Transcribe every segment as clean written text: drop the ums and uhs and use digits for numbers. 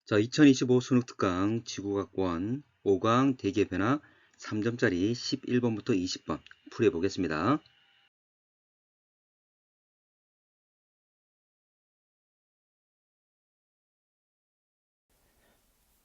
자, 2025 수능특강 지구과학원 5강 대기의 변화 3점짜리 11번부터 20번 풀어보겠습니다.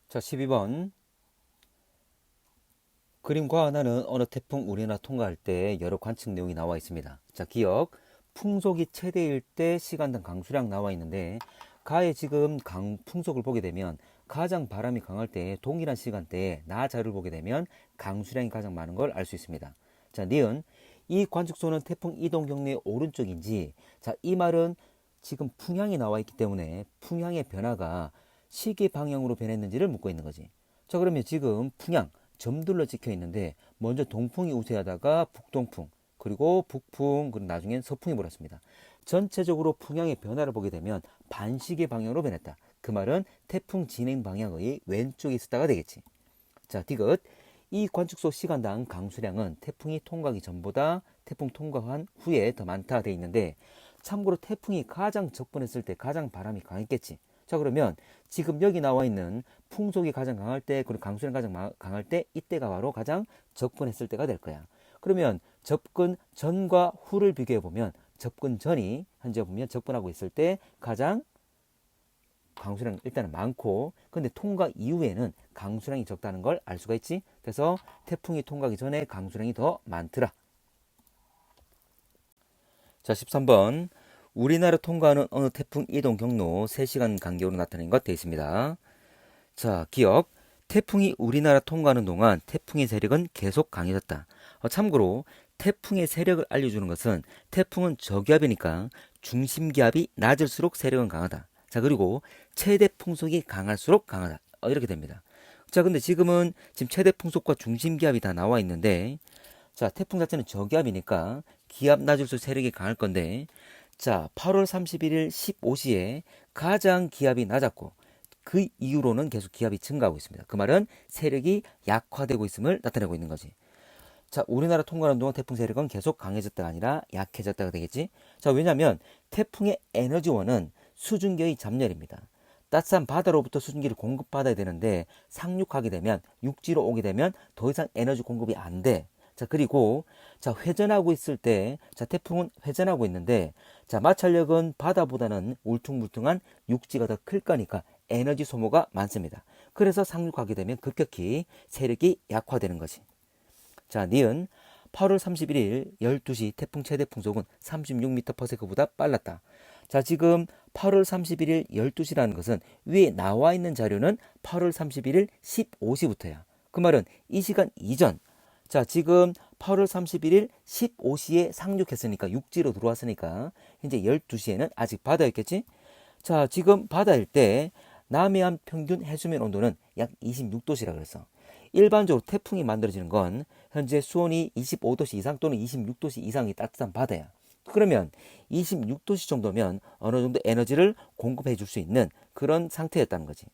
자, 12번. 그림과 하나는 어느 태풍 우리나라 통과할 때 여러 관측 내용이 나와 있습니다. 자, 기억. 풍속이 최대일 때 시간당 강수량 나와 있는데 가에 지금 풍속을 보게 되면 가장 바람이 강할 때 동일한 시간대에 나 자료를 보게 되면 강수량이 가장 많은 걸 알 수 있습니다. 자, 니은. 이 관측소는 태풍 이동 경로의 오른쪽인지, 자, 이 말은 지금 풍향이 나와 있기 때문에 풍향의 변화가 시계 방향으로 변했는지를 묻고 있는 거지. 자, 그러면 지금 풍향 점들로 찍혀 있는데 먼저 동풍이 우세하다가 북동풍, 그리고 북풍, 그리고 나중엔 서풍이 불었습니다. 전체적으로 풍향의 변화를 보게 되면 반시계 방향으로 변했다. 그 말은 태풍 진행 방향의 왼쪽에 있었다가 되겠지. 자, 디귿. 이 관측소 시간당 강수량은 태풍이 통과하기 전보다 태풍 통과한 후에 더 많다 돼 있는데, 참고로 태풍이 가장 접근했을 때 가장 바람이 강했겠지. 자, 그러면 지금 여기 나와 있는 풍속이 가장 강할 때, 그리고 강수량 가장 강할 때, 이때가 바로 가장 접근했을 때가 될 거야. 그러면 접근 전과 후를 비교해 보면 접근 전이 현재 보면 접근하고 있을 때 가장 강수량 일단은 많고, 근데 통과 이후에는 강수량이 적다는 걸 알 수가 있지. 그래서 태풍이 통과하기 전에 강수량이 더 많더라. 자, 13번. 우리나라 통과하는 어느 태풍 이동 경로 3시간 간격으로 나타낸 것 되어 있습니다. 자, 기억. 태풍이 우리나라 통과하는 동안 태풍의 세력은 계속 강해졌다. 참고로 태풍의 세력을 알려주는 것은 태풍은 저기압이니까 중심기압이 낮을수록 세력은 강하다. 자, 그리고 최대 풍속이 강할수록 강하다. 이렇게 됩니다. 자, 근데 지금은 지금 최대 풍속과 중심기압이 다 나와 있는데, 자, 태풍 자체는 저기압이니까 기압 낮을수록 세력이 강할 건데, 자, 8월 31일 15시에 가장 기압이 낮았고 그 이후로는 계속 기압이 증가하고 있습니다. 그 말은 세력이 약화되고 있음을 나타내고 있는 거지. 자, 우리나라 통과하는 동안 태풍 세력은 계속 강해졌다가 아니라 약해졌다가 되겠지. 자, 왜냐하면 태풍의 에너지원은 수증기의 잡열입니다. 따뜻한 바다로부터 수증기를 공급받아야 되는데 상륙하게 되면, 육지로 오게 되면 더 이상 에너지 공급이 안 돼. 자, 그리고 자, 회전하고 있을 때, 자, 태풍은 회전하고 있는데, 자, 마찰력은 바다보다는 울퉁불퉁한 육지가 더 클 거니까 에너지 소모가 많습니다. 그래서 상륙하게 되면 급격히 세력이 약화되는 거지. 자, 니은. 8월 31일 12시 태풍 최대 풍속은 36m/s보다 빨랐다. 자, 지금 8월 31일 12시라는 것은 위에 나와 있는 자료는 8월 31일 15시부터야. 그 말은 이 시간 이전. 자, 지금 8월 31일 15시에 상륙했으니까, 육지로 들어왔으니까 현재 12시에는 아직 바다였겠지? 자, 지금 바다일 때 남해안 평균 해수면 온도는 약 26도시라 그랬어. 일반적으로 태풍이 만들어지는 건 현재 수온이 25도씨 이상 또는 26도씨 이상이 따뜻한 바다야. 그러면 26도씨 정도면 어느 정도 에너지를 공급해 줄 수 있는 그런 상태였다는 거지.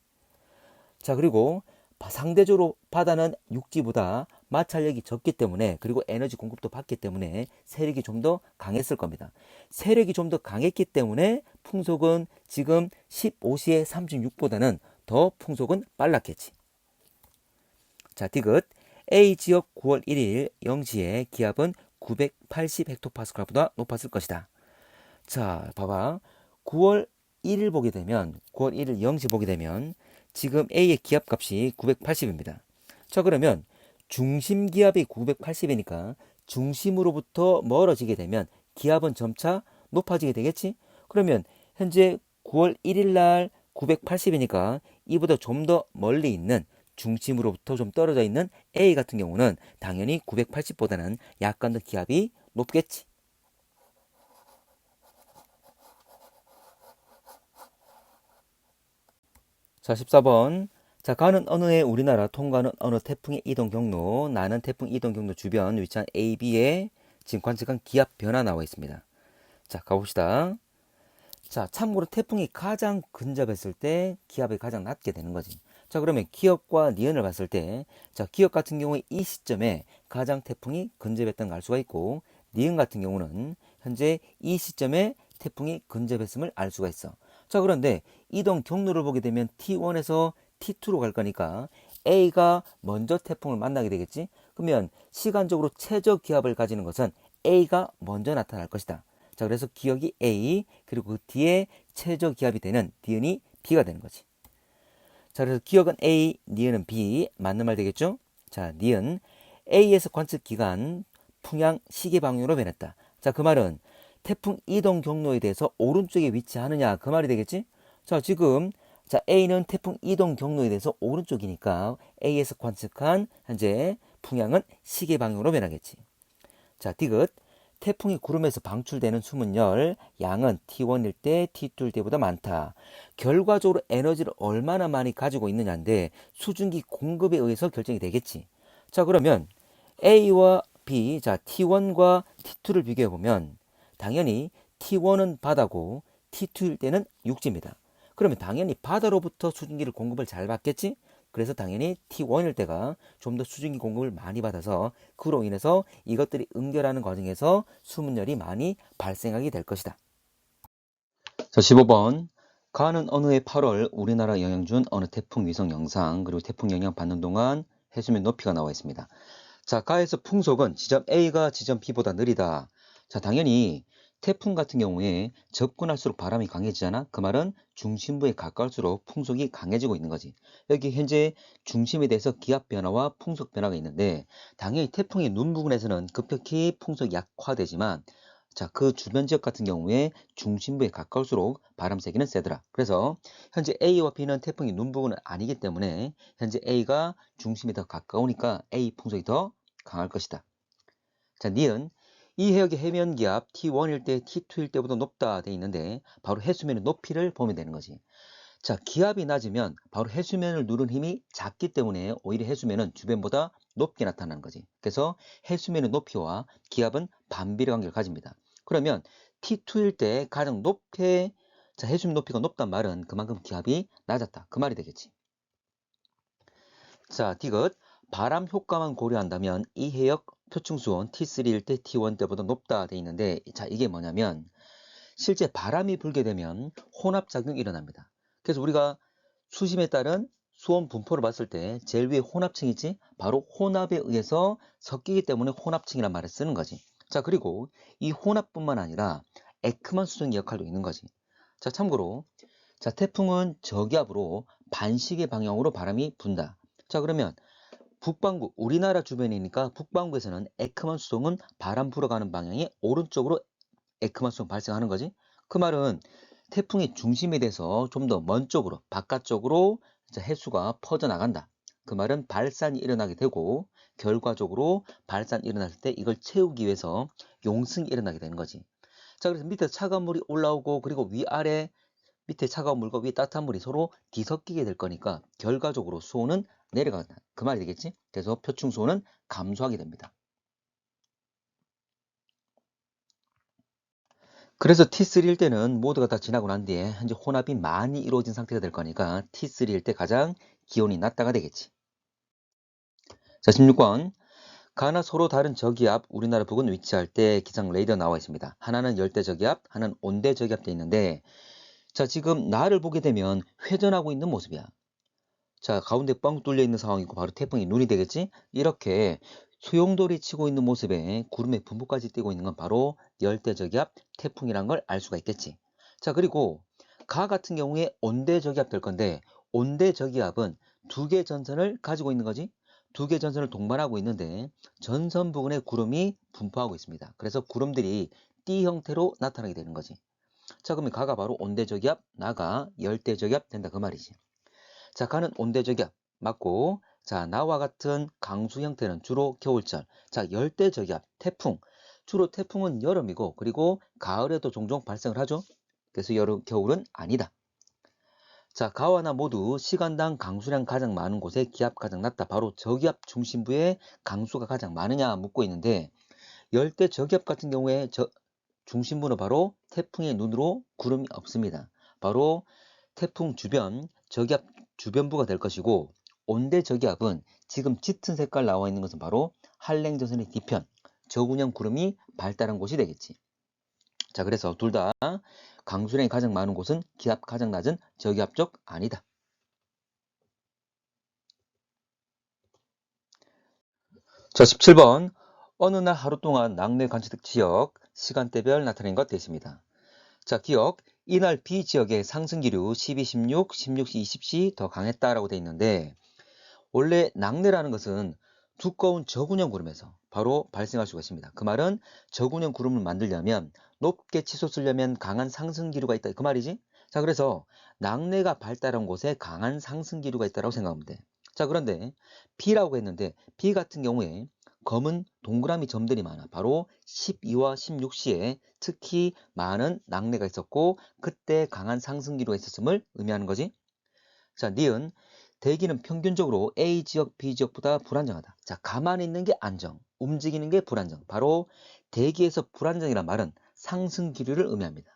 자, 그리고 상대적으로 바다는 육지보다 마찰력이 적기 때문에, 그리고 에너지 공급도 받기 때문에 세력이 좀 더 강했을 겁니다. 세력이 좀 더 강했기 때문에 풍속은 지금 15시에 36보다는 더 풍속은 빨랐겠지. 자, 디귿. A 지역 9월 1일 0시에 기압은 980헥토파스칼보다 높았을 것이다. 자, 봐봐. 9월 1일 보게 되면, 9월 1일 0시 보게 되면 지금 A의 기압값이 980입니다. 자, 그러면 중심 기압이 980이니까 중심으로부터 멀어지게 되면 기압은 점차 높아지게 되겠지? 그러면 현재 9월 1일 날 980이니까 이보다 좀 더 멀리 있는, 중심으로부터 좀 떨어져 있는 A 같은 경우는 당연히 980보다는 약간 더 기압이 높겠지. 자, 14번. 자, 가는 어느 해 우리나라 통과하는 어느 태풍의 이동 경로, 나는 태풍 이동 경로 주변 위치한 A, B에 지금 관측한 기압 변화 나와 있습니다. 자, 가봅시다. 자, 참고로 태풍이 가장 근접했을 때 기압이 가장 낮게 되는 거지. 자, 그러면 기업과 니은을 봤을 때, 자, 기업 같은 경우에 이 시점에 가장 태풍이 근접했다는 걸 알 수가 있고, 니은 같은 경우는 현재 이 시점에 태풍이 근접했음을 알 수가 있어. 자, 그런데 이동 경로를 보게 되면 T1에서 T2로 갈 거니까 A가 먼저 태풍을 만나게 되겠지? 그러면 시간적으로 최저 기압을 가지는 것은 A가 먼저 나타날 것이다. 자, 그래서 기억이 A, 그리고 그 뒤에 최저 기압이 되는 니은이 B가 되는 거지. 자, 그래서 기억은 A, 니은은 B, 맞는 말 되겠죠? 자, 니은 A에서 관측 기간 풍향 시계 방향으로 변했다. 자, 그 말은 태풍 이동 경로에 대해서 오른쪽에 위치하느냐 그 말이 되겠지? 자, 지금 자, A는 태풍 이동 경로에 대해서 오른쪽이니까 A에서 관측한 현재 풍향은 시계 방향으로 변하겠지. 자, 디귿 태풍이 구름에서 방출되는 수문열 양은 T1일 때 T2일 때보다 많다. 결과적으로 에너지를 얼마나 많이 가지고 있느냐인데 수증기 공급에 의해서 결정이 되겠지. 자, 그러면 A와 B, 자, T1과 T2를 비교해 보면 당연히 T1은 바다고 T2일 때는 육지입니다. 그러면 당연히 바다로부터 수증기를 공급을 잘 받겠지? 그래서 당연히 T1일 때가 좀 더 수증기 공급을 많이 받아서 그로 인해서 이것들이 응결하는 과정에서 수문열이 많이 발생하게 될 것이다. 자, 15번. 가는 어느 해 8월 우리나라 영향 준 어느 태풍 위성 영상, 그리고 태풍 영향 받는 동안 해수면 높이가 나와 있습니다. 자, 가에서 풍속은 지점 A가 지점 B보다 느리다. 자, 당연히 태풍 같은 경우에 접근할수록 바람이 강해지잖아. 그 말은 중심부에 가까울수록 풍속이 강해지고 있는 거지. 여기 현재 중심에 대해서 기압 변화와 풍속 변화가 있는데 당연히 태풍의 눈 부근에서는 급격히 풍속이 약화되지만 자, 그 주변 지역 같은 경우에 중심부에 가까울수록 바람 세기는 세더라. 그래서 현재 A와 B는 태풍이 눈 부근은 아니기 때문에 현재 A가 중심이 더 가까우니까 A 풍속이 더 강할 것이다. 자, 니은 이 해역의 해면 기압 T1일 때 T2일 때보다 높다 돼 있는데 바로 해수면의 높이를 보면 되는 거지. 자, 기압이 낮으면 바로 해수면을 누른 힘이 작기 때문에 오히려 해수면은 주변보다 높게 나타나는 거지. 그래서 해수면의 높이와 기압은 반비례 관계를 가집니다. 그러면 T2일 때 가장 높게 자, 해수면 높이가 높단 말은 그만큼 기압이 낮았다. 그 말이 되겠지. 자, 디귿 바람 효과만 고려한다면 이 해역 표층 수온 T3일 때 T1 때보다 높다 돼 있는데 자, 이게 뭐냐면 실제 바람이 불게 되면 혼합작용이 일어납니다. 그래서 우리가 수심에 따른 수온 분포를 봤을 때 제일 위에 혼합층이 있지? 바로 혼합에 의해서 섞이기 때문에 혼합층이란 말을 쓰는 거지. 자, 그리고 이 혼합뿐만 아니라 에크만 수증기 역할도 있는 거지. 자, 참고로 자, 태풍은 저기압으로 반시계 방향으로 바람이 분다. 자, 그러면 북반구, 우리나라 주변이니까 북반구에서는 에크만 수송은 바람 불어가는 방향이 오른쪽으로 에크만 수송 발생하는 거지. 그 말은 태풍의 중심에 대해서 좀 더 먼 쪽으로, 바깥쪽으로 해수가 퍼져나간다. 그 말은 발산이 일어나게 되고 결과적으로 발산이 일어났을 때 이걸 채우기 위해서 용승이 일어나게 되는 거지. 자, 그래서 밑에 차가운 물이 올라오고 그리고 위아래 밑에 차가운 물과 위에 따뜻한 물이 서로 뒤섞이게 될 거니까 결과적으로 수온은 내려간다. 그 말이 되겠지? 그래서 표층 수온은 감소하게 됩니다. 그래서 T3일 때는 모두가 다 지나고 난 뒤에 현재 혼합이 많이 이루어진 상태가 될 거니까 T3일 때 가장 기온이 낮다가 되겠지. 자, 16번. 가나 서로 다른 저기압 우리나라 북은 위치할 때 기상 레이더 나와 있습니다. 하나는 열대 저기압, 하나는 온대 저기압 돼 있는데 자, 지금 나를 보게 되면 회전하고 있는 모습이야. 자, 가운데 뻥 뚫려 있는 상황이고 바로 태풍이 눈이 되겠지? 이렇게 소용돌이 치고 있는 모습에 구름의 분포까지 띄고 있는 건 바로 열대저기압 태풍이란 걸 알 수가 있겠지. 자, 그리고 가 같은 경우에 온대저기압 될 건데 온대저기압은 두 개 전선을 가지고 있는 거지. 두 개 전선을 동반하고 있는데 전선 부근에 구름이 분포하고 있습니다. 그래서 구름들이 띠 형태로 나타나게 되는 거지. 자, 그러면 가가 바로 온대저기압, 나가 열대저기압 된다 그 말이지. 자, 가는 온대저기압 맞고 자, 나와 같은 강수 형태는 주로 겨울철. 자, 열대저기압, 태풍. 주로 태풍은 여름이고 그리고 가을에도 종종 발생을 하죠. 그래서 겨울은 아니다. 자, 가와 나 모두 시간당 강수량 가장 많은 곳에 기압 가장 낮다. 바로 저기압 중심부에 강수가 가장 많으냐 묻고 있는데 열대저기압 같은 경우에 중심부는 바로 태풍의 눈으로 구름이 없습니다. 바로 태풍 주변 저기압 주변부가 될 것이고 온대저기압은 지금 짙은 색깔 나와 있는 것은 바로 한랭전선의 뒤편 저군형 구름이 발달한 곳이 되겠지. 자, 그래서 둘 다 강수량이 가장 많은 곳은 기압 가장 낮은 저기압 쪽 아니다. 자, 17번. 어느 날 하루 동안 낙뢰 관측 지역, 시간대별 나타낸 것 되어 있습니다. 자, 기억. 이날 B 지역의 상승 기류 12, 16, 16시, 20시 더 강했다라고 되어 있는데 원래 낙뢰라는 것은 두꺼운 저군형 구름에서 바로 발생할 수가 있습니다. 그 말은 저군형 구름을 만들려면 높게 치솟으려면 강한 상승 기류가 있다. 그 말이지? 자, 그래서 낙뢰가 발달한 곳에 강한 상승 기류가 있다고 생각하면 돼. 자, 그런데 B라고 했는데 B 같은 경우에 검은 동그라미 점들이 많아. 바로 12와 16시에 특히 많은 낙뢰가 있었고 그때 강한 상승 기류가 있었음을 의미하는 거지. 자, 니은 대기는 평균적으로 A 지역, B 지역보다 불안정하다. 자, 가만히 있는 게 안정, 움직이는 게 불안정. 바로 대기에서 불안정이란 말은 상승 기류를 의미합니다.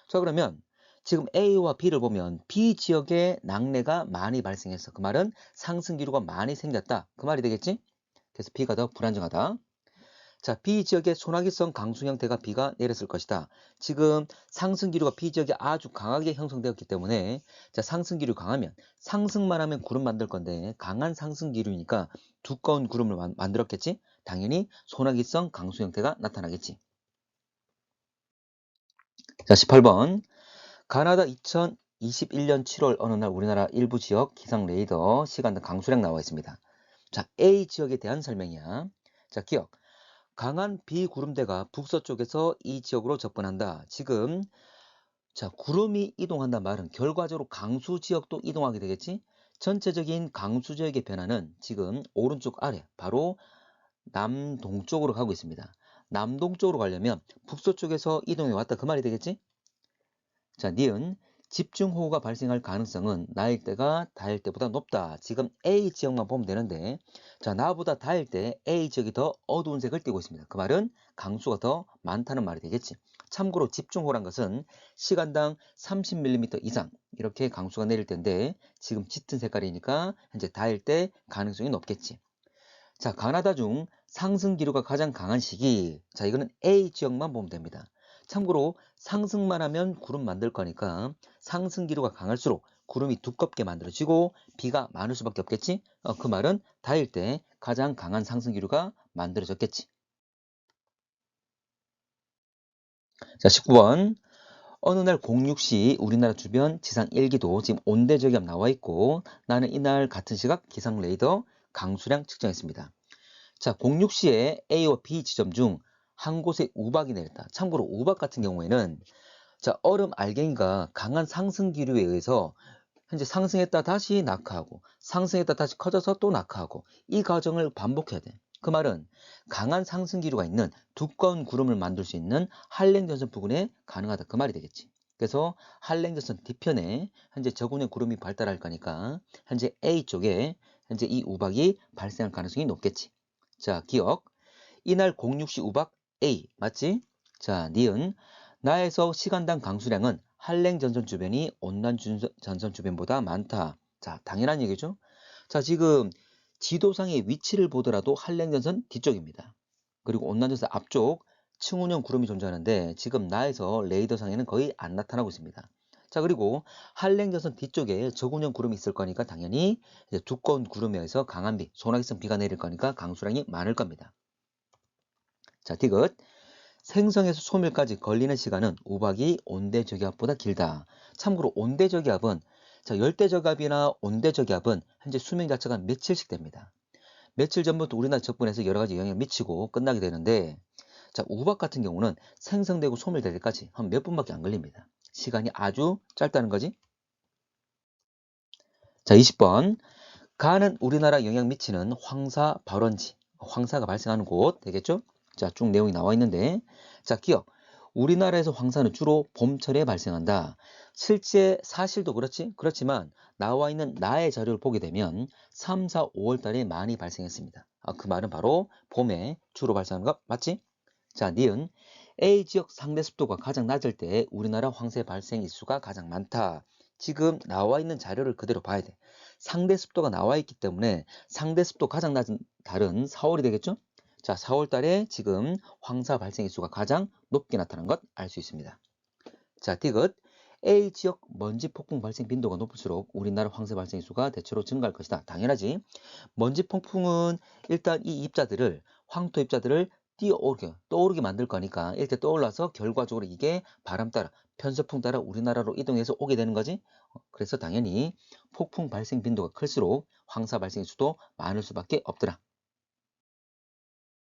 자, 그러면 지금 A와 B를 보면 B 지역에 낙뢰가 많이 발생했어. 그 말은 상승 기류가 많이 생겼다. 그 말이 되겠지? 그래서 B가 더 불안정하다. 자, B 지역에 소나기성 강수 형태가 비가 내렸을 것이다. 지금 상승 기류가 B 지역에 아주 강하게 형성되었기 때문에 자, 상승 기류 강하면 상승만 하면 구름 만들 건데 강한 상승 기류니까 두꺼운 구름을 만들었겠지? 당연히 소나기성 강수 형태가 나타나겠지. 자, 18번. 가나다 2021년 7월 어느 날 우리나라 일부 지역 기상 레이더 시간당 강수량 나와 있습니다. 자, A 지역에 대한 설명이야. 자, 기억. 강한 비구름대가 북서쪽에서 이 지역으로 접근한다. 지금 자, 구름이 이동한다는 말은 결과적으로 강수 지역도 이동하게 되겠지? 전체적인 강수 지역의 변화는 지금 오른쪽 아래 바로 남동쪽으로 가고 있습니다. 남동쪽으로 가려면 북서쪽에서 이동해 왔다 그 말이 되겠지? 자, 니은 집중호우가 발생할 가능성은 나일 때가 다일 때보다 높다. 지금 A 지역만 보면 되는데 자, 나보다 다일 때 A 지역이 더 어두운 색을 띠고 있습니다. 그 말은 강수가 더 많다는 말이 되겠지. 참고로 집중호우란 것은 시간당 30mm 이상 이렇게 강수가 내릴 텐데 지금 짙은 색깔이니까 현재 다일 때 가능성이 높겠지. 자, 가나다 중 상승 기류가 가장 강한 시기. 자, 이거는 A 지역만 보면 됩니다. 참고로 상승만 하면 구름 만들 거니까 상승 기류가 강할수록 구름이 두껍게 만들어지고 비가 많을 수밖에 없겠지? 그 말은 다일 때 가장 강한 상승 기류가 만들어졌겠지. 자, 19번. 어느 날 06시 우리나라 주변 지상 1기도 지금 온대저기압 나와 있고 나는 이날 같은 시각 기상 레이더 강수량 측정했습니다. 자, 06시에 A와 B 지점 중 한 곳에 우박이 내렸다. 참고로 우박 같은 경우에는 자, 얼음 알갱이가 강한 상승 기류에 의해서 현재 상승했다 다시 낙하하고 상승했다 다시 커져서 또 낙하하고 이 과정을 반복해야 돼. 그 말은 강한 상승 기류가 있는 두꺼운 구름을 만들 수 있는 한랭전선 부근에 가능하다. 그 말이 되겠지. 그래서 한랭전선 뒤편에 현재 저군의 구름이 발달할 거니까 현재 A 쪽에 현재 이 우박이 발생할 가능성이 높겠지. 자, 기억. 이날 06시 우박 A 맞지? 자, 니은 나에서 시간당 강수량은 한랭 전선 주변이 온난 전선 주변보다 많다. 자, 당연한 얘기죠. 자, 지금 지도상의 위치를 보더라도 한랭 전선 뒤쪽입니다. 그리고 온난 전선 앞쪽 층운형 구름이 존재하는데 지금 나에서 레이더상에는 거의 안 나타나고 있습니다. 자, 그리고 한랭 전선 뒤쪽에 저군형 구름이 있을 거니까 당연히 이제 두꺼운 구름에 의해서 강한 비, 소나기성 비가 내릴 거니까 강수량이 많을 겁니다. 자, 디귿. 생성에서 소멸까지 걸리는 시간은 우박이 온대저기압보다 길다. 참고로 온대저기압은 자, 열대저기압이나 온대저기압은 현재 수명 자체가 며칠씩 됩니다. 며칠 전부터 우리나라 적분에서 여러 가지 영향을 미치고 끝나게 되는데 자, 우박 같은 경우는 생성되고 소멸될 때까지 한 몇 분밖에 안 걸립니다. 시간이 아주 짧다는 거지. 자, 20번. 가는 우리나라 영향 미치는 황사 발원지. 황사가 발생하는 곳 되겠죠? 자, 쭉 내용이 나와 있는데 자, 기억. 우리나라에서 황사는 주로 봄철에 발생한다. 실제 사실도 그렇지? 그렇지만 나와 있는 나의 자료를 보게 되면 3, 4, 5월 달에 많이 발생했습니다. 그 말은 바로 봄에 주로 발생하는 것 맞지? 자, 니은 A 지역 상대 습도가 가장 낮을 때 우리나라 황새 발생 일수가 가장 많다. 지금 나와 있는 자료를 그대로 봐야 돼. 상대 습도가 나와 있기 때문에 상대 습도 가장 낮은 달은 4월이 되겠죠? 자, 4월 달에 지금 황사 발생 일수가 가장 높게 나타난 것 알 수 있습니다. 자, 디귿. A 지역 먼지 폭풍 발생 빈도가 높을수록 우리나라 황사 발생의 수가 대체로 증가할 것이다. 당연하지. 먼지 폭풍은 일단 이 입자들을 황토 입자들을 떠오르게 만들 거니까 일단 떠올라서 결과적으로 이게 바람 따라 편서풍 따라 우리나라로 이동해서 오게 되는 거지. 그래서 당연히 폭풍 발생 빈도가 클수록 황사 발생의 수도 많을 수밖에 없더라.